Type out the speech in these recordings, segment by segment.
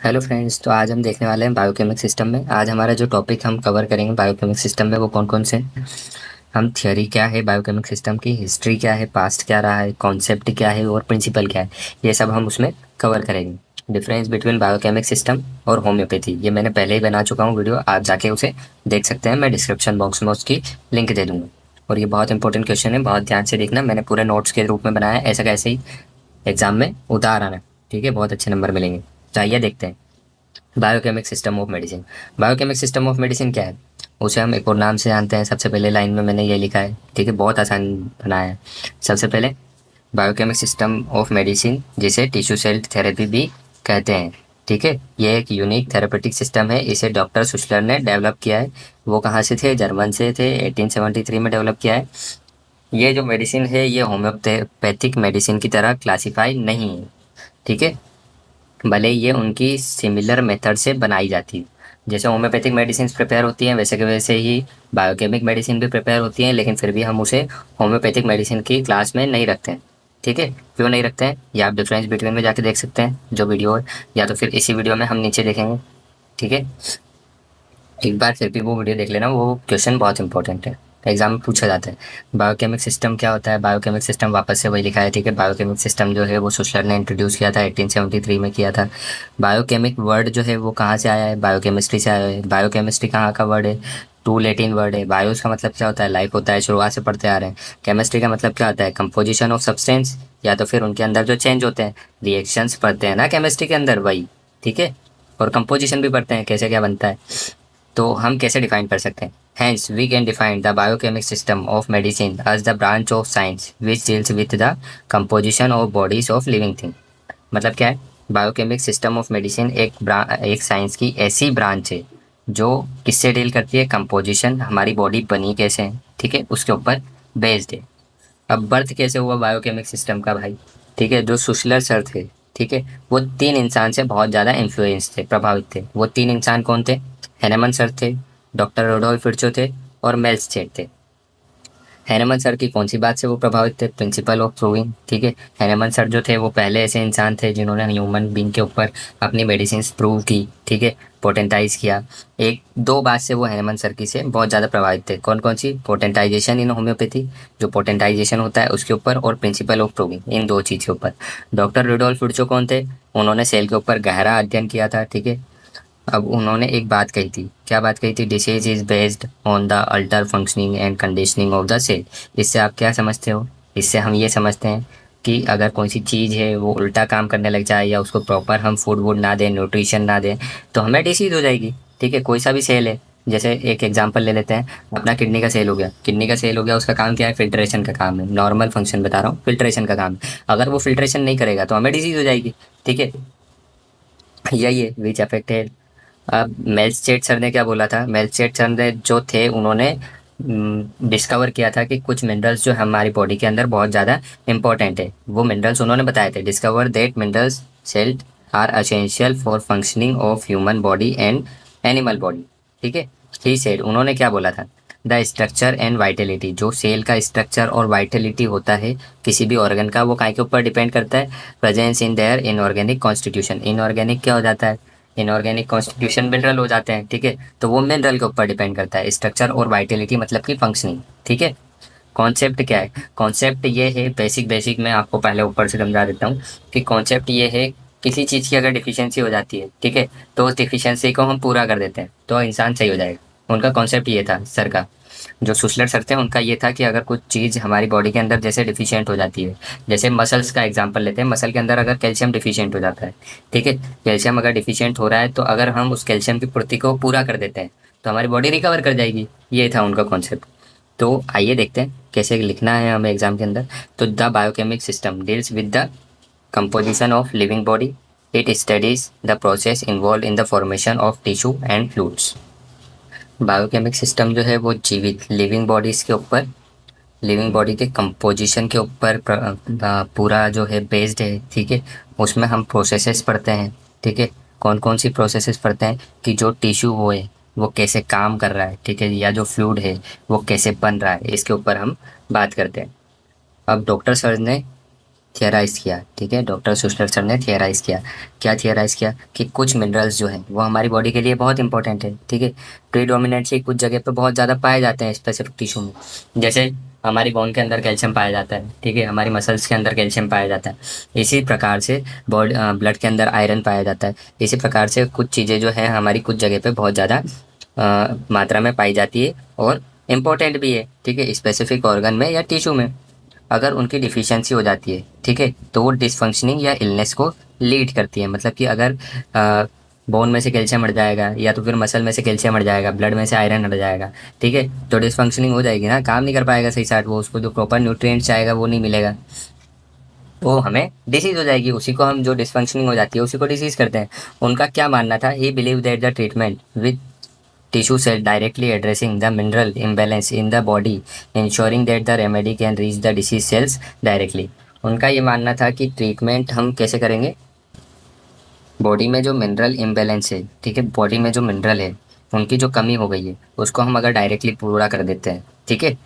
Hello friends, तो आज हम देखने वाले हैं बायोकेमिक सिस्टम में। आज हमारा जो टॉपिक हम कवर करेंगे बायोकेमिक सिस्टम में वो कौन कौन से हैं। हम थियोरी क्या है बायोकेमिक सिस्टम की, हिस्ट्री क्या है, पास्ट क्या रहा है, कॉन्सेप्ट क्या है और प्रिंसिपल क्या है, ये सब हम उसमें कवर करेंगे। डिफरेंस बिटवीन बायोकेमिक सिस्टम और होम्योपैथी ये मैंने पहले ही बना चुका हूँ वीडियो, आप जाके उसे देख सकते हैं। मैं डिस्क्रिप्शन बॉक्स में उसकी लिंक दे दूँगा। और ये बहुत इंपॉर्टेंट क्वेश्चन है, बहुत ध्यान से देखना। मैंने पूरे नोट्स के रूप में बनाया है, ऐसा कैसे ही एग्जाम में उतार आना। ठीक है, बहुत अच्छे नंबर मिलेंगे। तो आइए देखते हैं biochemic system of medicine. Biochemic system of medicine क्या है, उसे हम एक और नाम से जानते हैं। सबसे पहले लाइन में मैंने ये लिखा है, ठीक है, बहुत आसान बनाया है। सबसे पहले बायोकेमिक सिस्टम ऑफ मेडिसिन, जिसे टिश्यू सेल थेरेपी भी कहते हैं। ठीक है, ये एक यूनिक थेरेपेटिक सिस्टम है। इसे डॉक्टर सुशलर ने डेवलप किया है। वो कहाँ से थे? जर्मन से थे। 1873 में डेवलप किया है। ये जो मेडिसिन है ये होम्योपैथिक मेडिसिन की तरह क्लासिफाई नहीं है। ठीक है, भले ये उनकी सिमिलर मेथड से बनाई जाती है। जैसे होम्योपैथिक मेडिसिन प्रिपेयर होती हैं वैसे के वैसे ही बायोकेमिक मेडिसिन भी प्रिपेयर होती हैं, लेकिन फिर भी हम उसे होम्योपैथिक मेडिसिन की क्लास में नहीं रखते हैं। ठीक है, क्यों नहीं रखते हैं ये आप डिफरेंस बिटवीन में जाके देख सकते हैं जो वीडियो है, या तो फिर इसी वीडियो में हम नीचे देखेंगे। ठीक है, एक बार फिर भी वो वीडियो देख लेना, वो क्वेश्चन बहुत इंपॉर्टेंट है, एग्जाम में पूछा जाता है। बायोकेमिक सिस्टम क्या होता है? बायोकेमिक सिस्टम वापस से वही लिखा है। ठीक है, बायोकेमिक सिस्टम जो है वो सुशलर ने इंट्रोड्यूस किया था, 1873 में किया था। बायोकेमिक वर्ड जो है वो कहाँ से आया है? बायोकेमिस्ट्री से आया है। बायोकेमिस्ट्री कहाँ का वर्ड है? टू लैटिन वर्ड है। बायोस का मतलब क्या होता है? लाइफ होता है, शुरुआत से पढ़ते आ रहे हैं। केमिस्ट्री का मतलब क्या होता है? कंपोजिशन ऑफ सब्सटेंस, या तो फिर उनके अंदर जो चेंज होते हैं, रिएक्शंस पढ़ते हैं ना केमिस्ट्री के अंदर, वही। ठीक है, और कंपोजिशन भी पढ़ते हैं, कैसे क्या बनता है। तो हम कैसे डिफाइन कर सकते हैं? Hence, we can define the biochemic system of medicine as the branch of science which deals with the composition of bodies of living thing। मतलब क्या है? बायोकेमिक सिस्टम ऑफ मेडिसिन एक साइंस की ऐसी ब्रांच है जो किससे डील करती है? कंपोजिशन, हमारी बॉडी बनी कैसे है, ठीक है, उसके ऊपर बेस्ड है। अब बर्थ कैसे हुआ बायोकेमिक सिस्टम का भाई? ठीक है, जो सुशलर सर थे, ठीक है, वो तीन इंसान से बहुत ज़्यादा इन्फ्लुएंस थे, प्रभावित थे। वो तीन इंसान कौन थे? हैनेमन सर थे, डॉक्टर रोडोल्फ विर्चो थे, और मेल्सचेट थे। हैनेमन सर की कौन सी बात से वो प्रभावित थे? Principle of proving. ठीक है, हैनेमन सर जो थे वो पहले ऐसे इंसान थे जिन्होंने ह्यूमन बींग के ऊपर अपनी मेडिसिन प्रूव की। ठीक है, पोटेंटाइज किया। एक दो बात से वो हैनेमन सर की से बहुत ज़्यादा प्रभावित थे। कौन कौन सी? पोटेंटाइजेशन इन होम्योपैथी, जो पोटेंटाइजेशन होता है उसके ऊपर, और प्रिंसिपल ऑफ प्रूविंग, इन दो चीज़ के ऊपर। डॉक्टर रुडोल्फ विर्चो कौन थे? उन्होंने सेल के ऊपर गहरा अध्ययन किया था। ठीक है, अब उन्होंने एक बात कही थी, क्या बात कही थी? Disease is based on the alter functioning and conditioning of the cell. इससे आप क्या समझते हो? इससे हम ये समझते हैं कि अगर कोई सी चीज़ है वो उल्टा काम करने लग जाए, या उसको प्रॉपर हम फूड वूड ना दें, न्यूट्रिशन ना दें, तो हमें डिसीज हो जाएगी। ठीक है, कोई सा भी सेल है, जैसे एक एग्जांपल ले लेते हैं, अपना किडनी का सेल हो गया। किडनी का सेल हो गया, उसका काम क्या है? फिल्ट्रेशन का काम है। नॉर्मल फंक्शन बता रहा हूँ, फिल्ट्रेशन का काम है। अगर वो फिल्ट्रेशन नहीं करेगा तो हमें डिसीज हो जाएगी। ठीक है, यही है विच अफेक्टेड। अब मेल्सचेट सर ने क्या बोला था? मेल्सचेट सर ने जो थे उन्होंने डिस्कवर किया था कि कुछ मिनरल्स जो हमारी बॉडी के अंदर बहुत ज़्यादा इंपॉर्टेंट है। वो मिनरल्स उन्होंने बताए थे। Discover that minerals salts are essential for functioning of human body and animal body. ठीक है, ही सेड, उन्होंने क्या बोला था? द स्ट्रक्चर एंड वाइटेलिटी, जो सेल का स्ट्रक्चर और वाइटेलिटी होता है किसी भी ऑर्गन का, वो काय के ऊपर डिपेंड करता है? Presence in their inorganic constitution. Inorganic क्या हो जाता है? इनऑर्गेनिक कॉन्स्टिट्यूशन मिनरल हो जाते हैं। ठीक है, तो वो मिनरल के ऊपर डिपेंड करता है, स्ट्रक्चर और वाइटेलिटी मतलब कि फंक्शनिंग। ठीक है, कॉन्सेप्ट क्या है? कॉन्सेप्ट ये है, बेसिक बेसिक मैं आपको पहले ऊपर से समझा देता हूँ कि कॉन्सेप्ट ये है, किसी चीज़ की अगर डिफिशियंसी हो जाती है, ठीक है, तो उस डिफिशियंसी को हम पूरा कर देते हैं तो इंसान सही हो जाएगा। उनका कॉन्सेप्ट ये था सर का, जो सुशलर सर थे, उनका ये था कि अगर कुछ चीज़ हमारी बॉडी के अंदर जैसे डिफिशियंट हो जाती है, जैसे मसल्स का एग्जांपल लेते हैं, मसल के अंदर अगर कैल्शियम डिफिशियंट हो जाता है, ठीक है, कैल्शियम अगर डिफिशियंट हो रहा है, तो अगर हम उस कैल्शियम की पूर्ति को पूरा कर देते हैं तो हमारी बॉडी रिकवर कर जाएगी। ये था उनका कॉन्सेप्ट। तो आइए देखते हैं कैसे लिखना है हमें एग्जाम के अंदर। तो the biochemic system deals with the composition of living body. It studies the process involve in the formation of tissue and fluids. Biochemic system जो है वो जीवित लिविंग बॉडीज़ के ऊपर, लिविंग बॉडी के कंपोजिशन के ऊपर पूरा जो है बेस्ड है। ठीक है, उसमें हम प्रोसेसेस पढ़ते हैं। ठीक है, कौन कौन सी प्रोसेसेस पढ़ते हैं कि जो टिश्यू वो है वो कैसे काम कर रहा है, ठीक है, या जो फ्लूइड है वो कैसे बन रहा है, इसके ऊपर हम बात करते हैं। अब डॉक्टर सर ने थियराइज़ किया, ठीक है, डॉक्टर सुशलर सर ने थियराइज़ किया। क्या थियराइज़ किया कि कुछ मिनरल्स जो हैं वो हमारी बॉडी के लिए बहुत इंपॉर्टेंट है, ठीक है, प्रीडोमिनेंटली कुछ जगह पे बहुत ज़्यादा पाए जाते हैं स्पेसिफिक टिश्यू में। जैसे हमारी बोन के अंदर कैल्शियम पाया जाता है, ठीक है, हमारी मसल्स के अंदर कैल्शियम पाया जाता है। इसी प्रकार से बॉडी ब्लड के अंदर आयरन पाया जाता है। इसी प्रकार से कुछ चीज़ें जो है हमारी कुछ जगह पे बहुत ज़्यादा मात्रा में पाई जाती है और इम्पोर्टेंट भी है, ठीक है, स्पेसिफिक ऑर्गन में या टिश्यू में। अगर उनकी डिफिशियंसी हो जाती है, ठीक है, तो वो डिसफंक्शनिंग या इलनेस को लीड करती है। मतलब कि अगर बोन में से कैल्शियम हट जाएगा या तो फिर मसल में से कैल्शियम हट जाएगा, ब्लड में से आयरन हट जाएगा, ठीक है, तो डिसफंक्शनिंग हो जाएगी ना, काम नहीं कर पाएगा सही साथ, वो उसको जो प्रॉपर न्यूट्रिएंट्स चाहेगा वो नहीं मिलेगा, वो हमें डिसीज हो जाएगी। उसी को हम जो डिसफंक्शनिंग हो जाती है उसी को डिसीज करते हैं। उनका क्या मानना था, ही believe that the treatment with tissue cell directly addressing the mineral imbalance in the body, ensuring that the remedy can reach the disease cells directly। उनका ये मानना था कि ट्रीटमेंट हम कैसे करेंगे, बॉडी में जो मिनरल इम्बैलेंस है, ठीक है, बॉडी में जो मिनरल है उनकी जो कमी हो गई है उसको हम अगर डायरेक्टली पूरा कर देते हैं, ठीक है,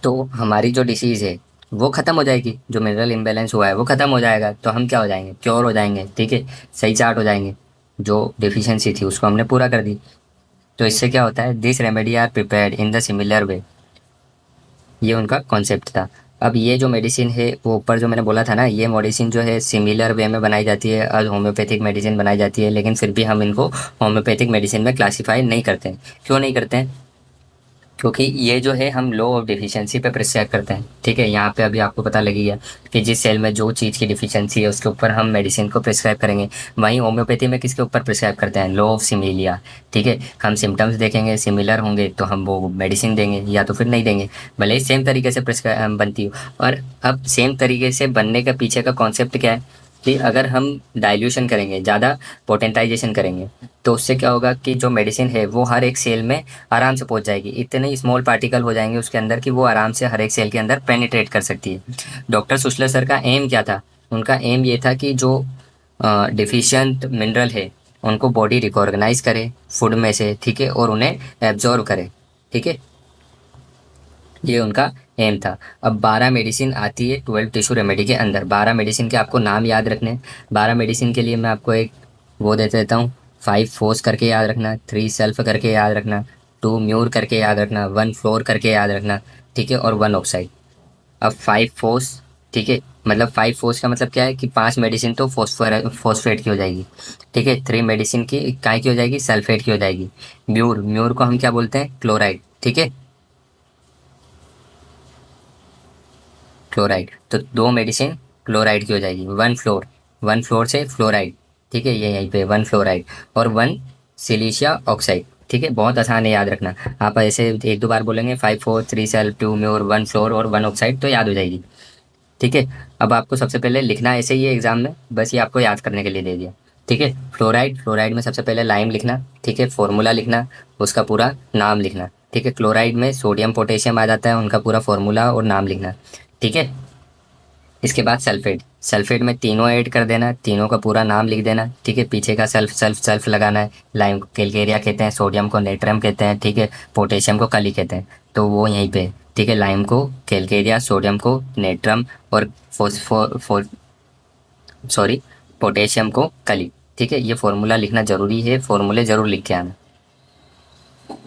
तो हमारी जो डिसीज़ है वो ख़त्म हो जाएगी। जो मिनरल इम्बैलेंस हुआ है वो ख़त्म हो जाएगा, तो हम क्या हो जाएंगे, क्योर हो जाएंगे, ठीक है, सही चार्ट हो जाएंगे। जो डिफिशियंसी थी उसको हमने पूरा कर दी। तो इससे क्या होता है, this remedy are prepared in the similar way, ये उनका कॉन्सेप्ट था। अब ये जो मेडिसिन है वो ऊपर जो मैंने बोला था ना, ये मेडिसिन जो है सिमिलर वे में बनाई जाती है, आज होम्योपैथिक मेडिसिन बनाई जाती है, लेकिन फिर भी हम इनको होम्योपैथिक मेडिसिन में क्लासीफाई नहीं करते हैं। क्यों नहीं करते हैं, क्योंकि ये जो है हम लो ऑफ डिफिशियंसी पे प्रिस्क्राइब करते हैं, ठीक है। यहाँ पे अभी आपको पता लगी है कि जिस सेल में जो चीज़ की डिफिशियंसी है उसके ऊपर हम मेडिसिन को प्रिस्क्राइब करेंगे। वहीं होम्योपैथी में किसके ऊपर प्रिस्क्राइब करते हैं, लो ऑफ सिमिलिया, ठीक है। हम सिम्टम्स देखेंगे, सिमिलर होंगे तो हम वो मेडिसिन देंगे या तो फिर नहीं देंगे, भले ही सेम तरीके से प्रिस्क्राइब बनती हो। और अब सेम तरीके से बनने का पीछे का कॉन्सेप्ट क्या है कि अगर हम डाइल्यूशन करेंगे, ज़्यादा पोटेंटाइजेशन करेंगे, तो उससे क्या होगा कि जो मेडिसिन है वो हर एक सेल में आराम से पहुंच जाएगी। इतने स्मॉल पार्टिकल हो जाएंगे उसके अंदर कि वो आराम से हर एक सेल के अंदर पेनिट्रेट कर सकती है। डॉक्टर सुशलर सर का एम क्या था, उनका एम ये था कि जो डिफिशियंट मिनरल है उनको बॉडी रिकॉग्नाइज करे फूड में से, ठीक है, और उन्हें एब्जॉर्व करे, ठीक है, ये उनका एम था। अब 12 मेडिसिन आती है 12 टिश्यू रेमेडी के अंदर। 12 मेडिसिन के आपको नाम याद रखने हैं। 12 मेडिसिन के लिए मैं आपको एक वो दे देता हूँ, 5 फोर्स करके याद रखना, 3 सेल्फ करके याद रखना, 2 म्यूर करके याद रखना, 1 फ्लोर करके याद रखना, ठीक है, और 1 ऑक्साइड। अब 5 फोर्स, ठीक है, मतलब 5 फोर्स का मतलब क्या है कि 5 मेडिसिन तो फॉस्फेट की हो जाएगी, ठीक है, 3 मेडिसिन की काय की हो जाएगी, सल्फेट की हो जाएगी। म्यूर, म्यूर को हम क्या बोलते हैं, क्लोराइड, ठीक है, क्लोराइड। तो 2 मेडिसिन क्लोराइड की हो जाएगी। 1 फ्लोर, 1 फ्लोर से फ्लोराइड, ठीक है, ये यहीं पे 1 फ्लोराइड, और 1 सिलिशिया ऑक्साइड, ठीक है। बहुत आसान है याद रखना। आप ऐसे एक दो बार बोलेंगे 5 फोर 3 सेल्फ 2 म्योर 1 फ्लोर और 1 ऑक्साइड, तो याद हो जाएगी, ठीक है। अब आपको सबसे पहले लिखना ऐसे ही है एग्जाम में, बस ये आपको याद करने के लिए दे दिया, ठीक है। फ्लोराइड, फ्लोराइड में सबसे पहले लाइम लिखना, ठीक है, फॉर्मूला लिखना, उसका पूरा नाम लिखना, ठीक है। क्लोराइड में सोडियम पोटेशियम आ जाता है, उनका पूरा फॉर्मूला और नाम लिखना, ठीक है। इसके बाद सल्फेट, सल्फेट में तीनों ऐड कर देना, तीनों का पूरा नाम लिख देना, ठीक है। पीछे का सल्फ सल्फ सल्फ लगाना है। लाइम को कैलकेरिया कहते हैं, सोडियम को नेट्रम कहते हैं, ठीक है, पोटेशियम को कली कहते हैं, तो वो यहीं पे, ठीक है। लाइम को कैलकेरिया, सोडियम को नेट्रम और फोस्फोर सॉरी पोटेशियम को कली, ठीक है। ये फॉर्मूला लिखना ज़रूरी है, फॉर्मूले ज़रूर लिख के आना।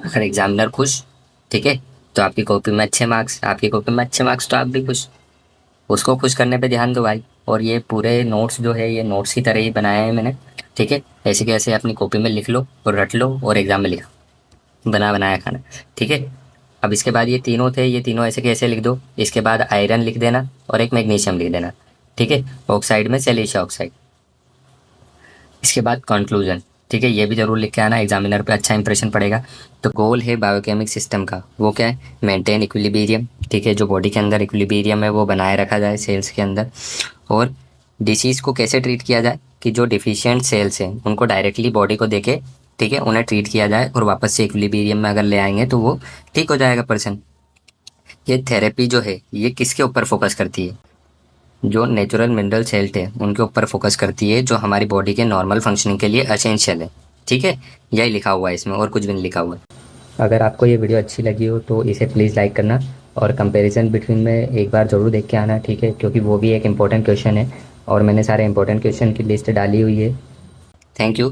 अगर एग्जामिनर खुश, ठीक है, तो आपकी कॉपी में अच्छे मार्क्स, आपकी कॉपी में अच्छे मार्क्स तो आप भी खुश। उसको खुश करने पे ध्यान दो भाई। और ये पूरे नोट्स जो है ये नोट्स की तरह ही बनाए हैं मैंने, ठीक है। ऐसे के ऐसे अपनी कॉपी में लिख लो और रट लो और एग्जाम में लिखो, बना बनाया खाना, ठीक है। अब इसके बाद ये तीनों थे, ये तीनों ऐसे के ऐसे लिख दो। इसके बाद आयरन लिख देना और एक मैग्नीशियम लिख देना, ठीक है। ऑक्साइड में सिलिशिया ऑक्साइड। इसके बाद कंक्लूजन, ठीक है, ये भी जरूर लिख के आना, एग्जामिनर पे अच्छा इंप्रेशन पड़ेगा। तो गोल है बायोकेमिक सिस्टम का, वो क्या है, मेंटेन इक्विलिब्रियम, ठीक है, जो बॉडी के अंदर इक्विलिब्रियम है वो बनाए रखा जाए सेल्स के अंदर। और डिसीज़ को कैसे ट्रीट किया जाए कि जो डिफिशियंट सेल्स हैं उनको डायरेक्टली बॉडी को देके, ठीक है, उन्हें ट्रीट किया जाए और वापस से इक्विलिब्रियम में अगर ले आएंगे तो वो ठीक हो जाएगा पर्सन। ये थेरेपी जो है ये किसके ऊपर फोकस करती है, जो नेचुरल मिनरल सेल्ट है उनके ऊपर फोकस करती है, जो हमारी बॉडी के नॉर्मल फंक्शनिंग के लिए असेंशियल है, ठीक है। यही लिखा हुआ है इसमें और कुछ भी नहीं लिखा हुआ है। अगर आपको ये वीडियो अच्छी लगी हो तो इसे प्लीज़ लाइक करना और कंपैरिजन बिटवीन में एक बार ज़रूर देख के आना, ठीक है, क्योंकि वो भी एक इम्पोर्टेंट क्वेश्चन है और मैंने सारे इंपॉर्टेंट क्वेश्चन की लिस्ट डाली हुई है। Thank you.